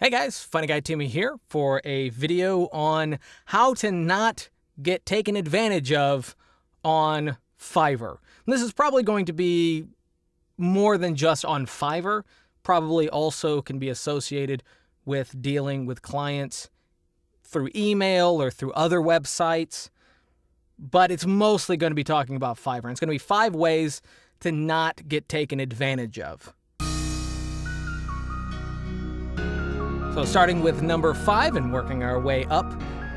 Hey guys, FunnyGuyTimmy here for a video on how to not get taken advantage of on Fiverr. And this is probably going to be more than just on Fiverr, probably also can be associated with dealing with clients through email or through other websites, but it's mostly going to be talking about Fiverr. And it's going to be 5 ways to not get taken advantage of. So starting with number 5 and working our way up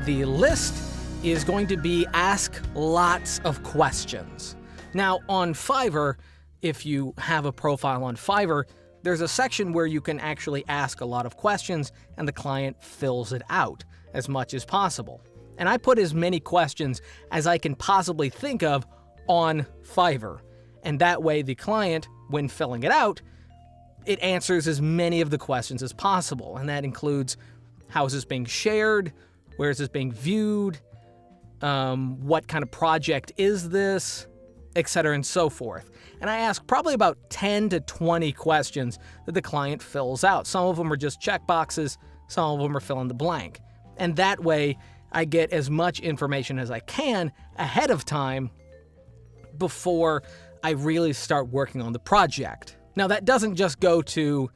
the list is going to be ask lots of questions. Now on Fiverr, if you have a profile on Fiverr, there's a section where you can actually ask a lot of questions and the client fills it out as much as possible. And I put as many questions as I can possibly think of on Fiverr. And that way the client, when filling it out, it answers as many of the questions as possible. And that includes, how is this being shared? Where is this being viewed? What kind of project is this? Etc. and so forth. And I ask probably about 10 to 20 questions that the client fills out. Some of them are just checkboxes, some of them are fill in the blank. And that way I get as much information as I can ahead of time before I really start working on the project. Now that doesn't just go to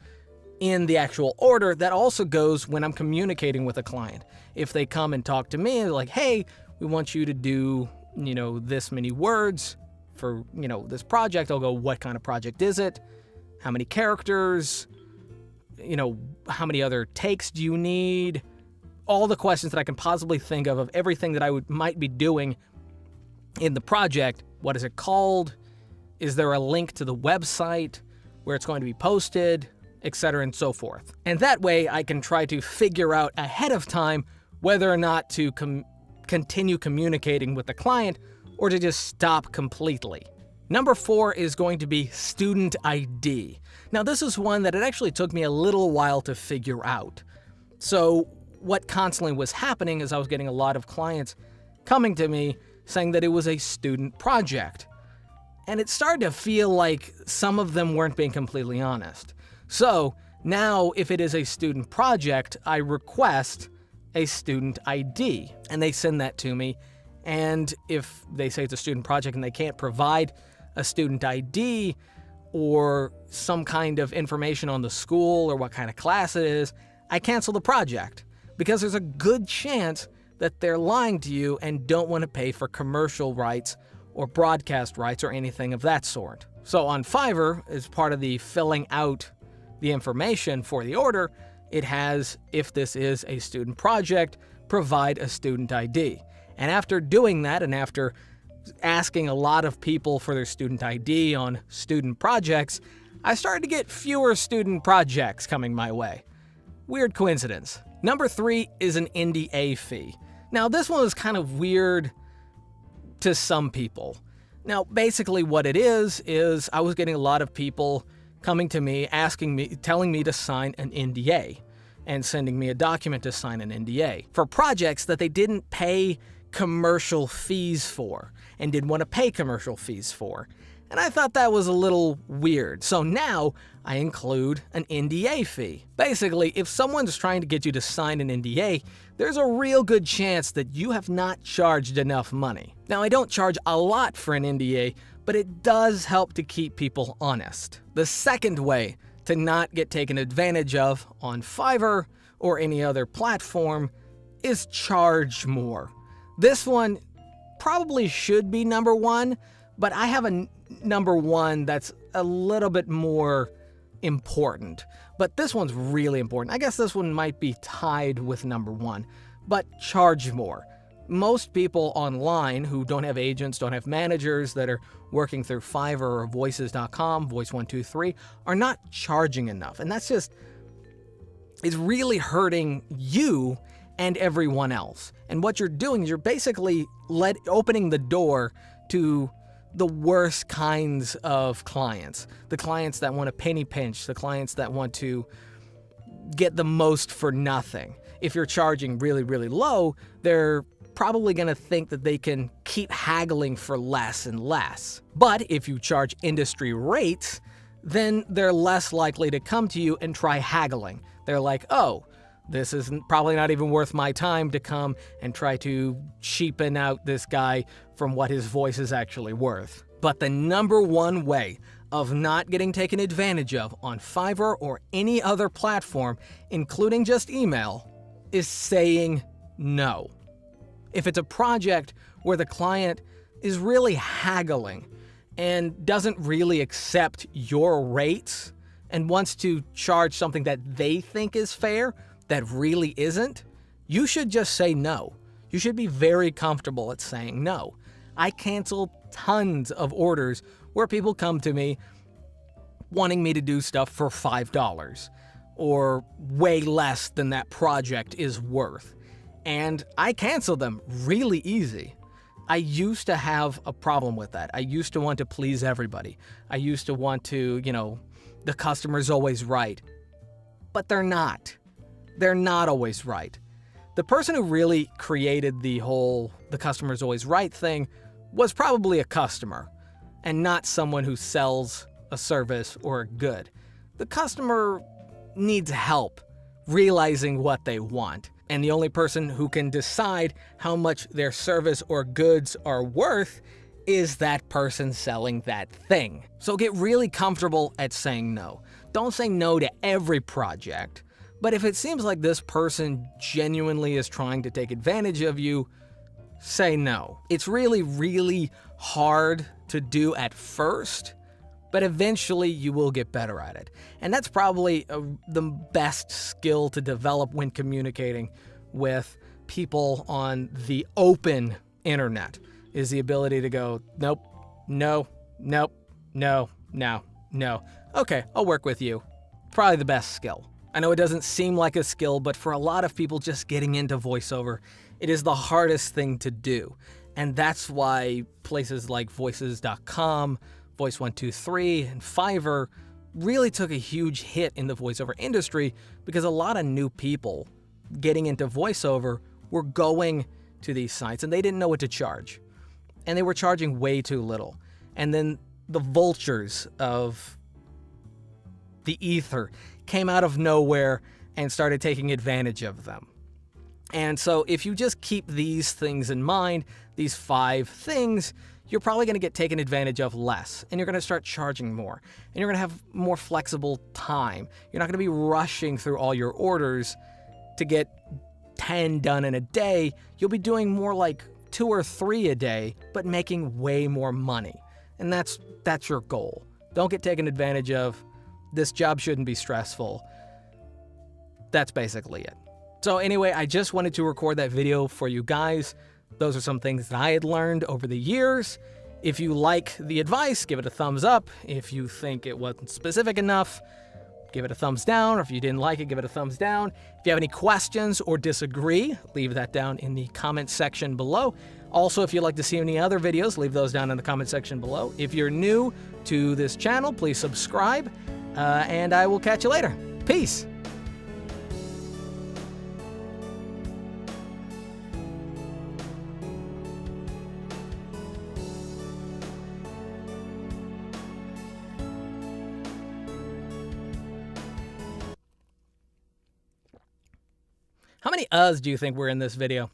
in the actual order, that also goes when I'm communicating with a client. If they come and talk to me and like, hey, we want you to do, this many words for, this project, I'll go, what kind of project is it? How many characters? How many other takes do you need? All the questions that I can possibly think of everything that I might be doing in the project. What is it called? Is there a link to the website where it's going to be posted, etc. and so forth. And that way I can try to figure out ahead of time whether or not to continue communicating with the client or to just stop completely. Number 4 is going to be student ID. Now this is one that it actually took me a little while to figure out. So what constantly was happening is I was getting a lot of clients coming to me saying that it was a student project. And it started to feel like some of them weren't being completely honest. So now if it is a student project, I request a student ID and they send that to me. And if they say it's a student project and they can't provide a student ID or some kind of information on the school or what kind of class it is, I cancel the project because there's a good chance that they're lying to you and don't want to pay for commercial rights or broadcast rights or anything of that sort. So on Fiverr, as part of the filling out the information for the order, it has, if this is a student project, provide a student ID. And after doing that, and after asking a lot of people for their student ID on student projects, I started to get fewer student projects coming my way. Weird coincidence. Number 3 is an NDA fee. Now this one is kind of weird to some people. Now basically what it is I was getting a lot of people coming to me telling me to sign an NDA and sending me a document to sign an NDA for projects that they didn't pay commercial fees for and didn't want to pay commercial fees for. And I thought that was a little weird. So now I include an NDA fee. Basically, if someone's trying to get you to sign an NDA, there's a real good chance that you have not charged enough money. Now, I don't charge a lot for an NDA, but it does help to keep people honest. The second way to not get taken advantage of on Fiverr or any other platform is charge more. This one probably should be number 1, but I have a number 1 that's a little bit more important. But this one's really important. I guess this one might be tied with number 1, but charge more. Most people online who don't have agents, don't have managers that are working through Fiverr or voices.com, Voice123, are not charging enough. And that's just, it's really hurting you and everyone else. And what you're doing is you're basically opening the door to the worst kinds of clients. The clients that want to penny pinch, the clients that want to get the most for nothing. If you're charging really, really low, they're probably going to think that they can keep haggling for less and less. But if you charge industry rates, then they're less likely to come to you and try haggling. They're like, oh, This is probably not even worth my time to come and try to cheapen out this guy from what his voice is actually worth. But the number one way of not getting taken advantage of on Fiverr or any other platform, including just email, is saying no. If it's a project where the client is really haggling and doesn't really accept your rates and wants to charge something that they think is fair that really isn't, you should just say no. You should be very comfortable at saying no. I cancel tons of orders where people come to me wanting me to do stuff for $5 or way less than that project is worth. And I cancel them really easy. I used to have a problem with that. I used to want to please everybody. I used to want to, the customer's always right. But they're not. They're not always right. The person who really created the customer's always right thing was probably a customer and not someone who sells a service or a good. The customer needs help realizing what they want. And the only person who can decide how much their service or goods are worth is that person selling that thing. So get really comfortable at saying no. Don't say no to every project, but if it seems like this person genuinely is trying to take advantage of you, say no. It's really, really hard to do at first, but eventually you will get better at it. And that's probably the best skill to develop when communicating with people on the open internet, is the ability to go, nope, no, nope, no, no, no. Okay, I'll work with you. Probably the best skill. I know it doesn't seem like a skill, but for a lot of people just getting into voiceover, it is the hardest thing to do. And that's why places like voices.com, Voice123, and Fiverr really took a huge hit in the voiceover industry because a lot of new people getting into voiceover were going to these sites and they didn't know what to charge. And they were charging way too little. And then the vultures of the ether came out of nowhere and started taking advantage of them. And so if you just keep these things in mind, these 5 things, you're probably going to get taken advantage of less, and you're going to start charging more, and you're going to have more flexible time. You're not going to be rushing through all your orders to get 10 done in a day. You'll be doing more like 2 or 3 a day, but making way more money. And that's your goal. Don't get taken advantage of. This job shouldn't be stressful. That's basically it. So anyway, I just wanted to record that video for you guys. Those are some things that I had learned over the years. If you like the advice, give it a thumbs up. If you think it wasn't specific enough, give it a thumbs down. Or if you didn't like it, give it a thumbs down. If you have any questions or disagree, leave that down in the comment section below. Also, if you'd like to see any other videos, leave those down in the comment section below. If you're new to this channel, please subscribe, and I will catch you later. Peace. How many uhs do you think were in this video?